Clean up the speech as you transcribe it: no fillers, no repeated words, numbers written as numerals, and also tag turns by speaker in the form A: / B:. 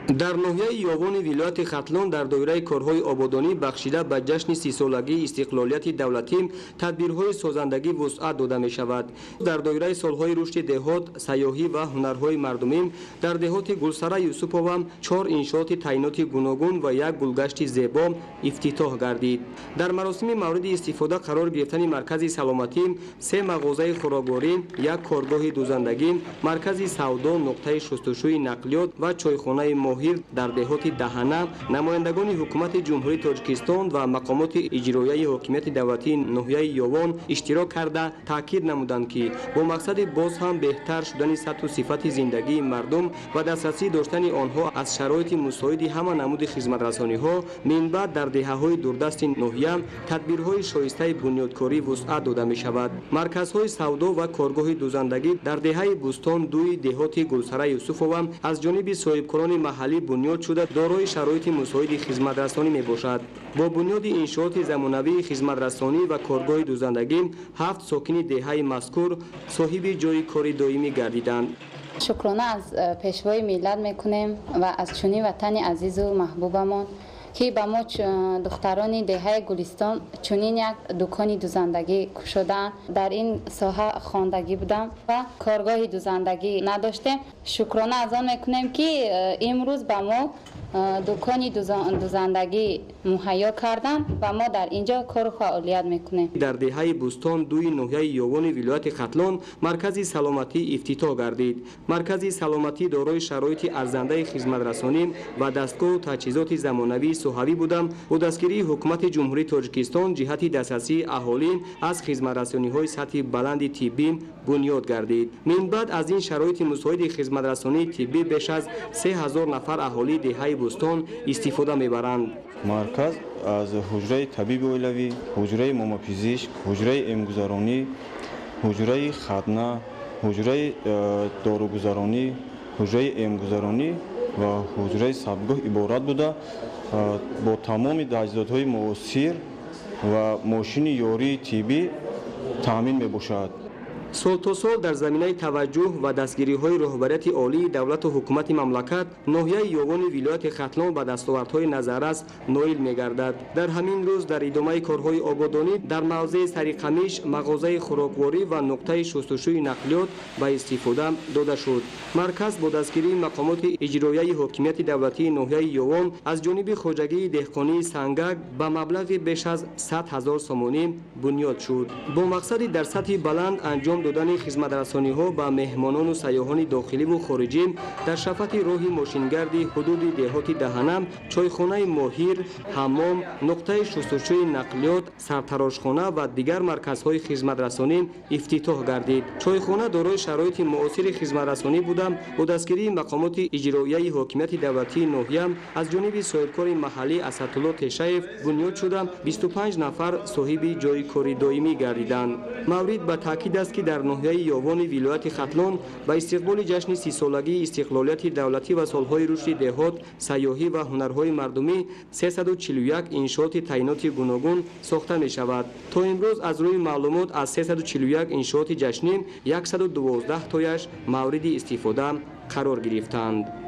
A: дар ноҳияи ёвони вилояти Хатлон дар доираи корҳои ободонӣ бахшида ба ҷашни 30-солагии истиқлолияти давлатӣ тадбирҳои созандагӣ вусъат дода мешавад. Дар доираи солҳои рушди деҳот, сайёҳӣ ва ҳунарҳои мардумӣ дар деҳоти Гулсара Юсупова 4 иншооти таъйиноти гуногун ва як гулгашти зебо ифтитоҳ гардид. Дар маросими мавриди истифода қарор гирифтани маркази саломатӣ, 3 мағозаи хӯрокворӣ, як коргоҳи дузандагӣ, маркази савдо, нуқтаи шустушӯи нақлиёт ва чойхонаи моҳир дар деҳоти Даҳана, намояндагони ҳукумати ҷумҳурии Тоҷикистон ва мақомоти иҷроияи ҳокимияти давлатии ноҳияи Ёвон иштирок карда таъкид намуданд, ки бо мақсади боз ҳам беҳтар шудани сатҳу сифати зиндагии мардум ва дастрасӣ доштани онҳо аз шароити мусоиди ҳама намуди хизматрасониҳо, минбаъд дар деҳаҳои дурдасти ноҳия тадбирҳои шоистаи бунёдкорӣ вусъат дода мешавад. Марказҳои савдо ва коргоҳи дузандагӣ дар деҳаи Бустон 2 деҳоти Гулсара Юсупова аз ҷониби соҳибкорони маҳаллӣ бунёд шуда дорои шароити мусоиди хизматрасонӣ мебошад. Бо бунёди иншооти замонавии хизматрасонӣ ва коргоҳи дузандагӣ 7 сокини деҳаи мазкур соҳиби ҷойи кори доимӣ гардиданд.
B: шукрона аз пешвои миллат мекунем ва аз чунин ватани азизу маҳбубамон, ки ба мо духтарони деҳаи Гулистон чунин як дукони дузандагӣ кушодаанд. Дар ин соҳа хондагӣ будам ва коргоҳи дузандагӣ надоштем. Шукрона аз он мекунем, ки имрӯз ба мо дукони дузандагӣ муҳайё кардан ва мо дар инҷо кору фаъолият мекунем.
A: Дар деҳаи Бустон 2 ноҳияи Ёвони вилояти Хатлон маркази саломатӣ ифтитоҳ гардид. Маркази саломатӣ дорои шароити арзандаи хизматрасонӣ ва дастгоҳу таҷҳизоти замонавии соҳавӣ буда, бо дастгирии ҳукумати ҷумҳурии Тоҷикистон ҷиҳати дастрасии аҳолӣ аз хизматрасониҳои сатҳи баланди тиббӣ бунёд гардид. Минбаъд аз ин шароити мусоиди хизматрасонии тиббӣ беш аз 3000 нафар аҳолии деҳаи Бустон истифода мебаранд.
C: Марказ аз ҳуҷраи табиби оилавӣ, ҳуҷраи момопизишк, ҳуҷраи эмгузаронӣ, ҳуҷраи хатна, ҳуҷраи доругузаронӣ, ҳуҷраи эмгузаронӣ ва ҳуҷраи сабтгоҳ иборат буда, бо тамоми таҷҳизотҳои муосир ва мошини ёрии тиббӣ таъмин мебошад.
A: Солтосол дар заминаи таваҷҷӯҳ ва дастгириҳои роҳбарияти олии давлату ҳукумати мамлакат ноҳияи Ёвони вилояти Хатлон ба дастовардҳои назаррас ноил мегардад. Дар ҳамин рӯз дар идомаи корҳои ободонӣ дар мавзеи Сариқамиш мағозаи хӯрокворӣ ва нуқтаи шустушӯи нақлиёт ба истифода дода шуд. Марказ бо дастгирии мақомоти иҷроияи ҳокимияти давлатии ноҳияи Ёвон аз ҷониби хоҷагии деҳқонии Сангак ба маблағи беш аз 100 000 сомонӣ бунёд шуд. Бо мақсади дар сатҳи баланд анҷом додани хизматрасониҳо ба меҳмонону сайёҳони дохиливу хориҷӣ дар шафати роҳи мошингарди ҳудуди деҳоти Даҳана, чойхонаи моҳир, ҳаммом, нуқтаи шустушӯи нақлиёт, сартарошхона ва дигар марказҳои хизматрасонӣ ифтитоҳ гардид. Чойхона дорои шароити муосири хизматрасонӣ буда, бо дастгирии мақомоти иҷроияи ҳокимияти давлатии ноҳия аз ҷониби соҳибкори маҳаллӣ Асадулло Тешаев бунёд шуда 25 нафар соҳиби ҷойи кори доимӣ гардиданд. Маврид ба таъкид аст, ки дар ноҳияи Ёвони вилояти Хатлон ба истиқболи ҷашни 30-солагии истиқлолияти давлатӣ ва солҳои рушди деҳот, сайёҳӣ ва ҳунарҳои мардумӣ 341 иншооти таъйиноти гуногун сохта мешавад. То имрӯз аз рӯи маълумот аз 341 иншооти ҷашнӣ 112 тояш мавриди истифода қарор гирифтанд.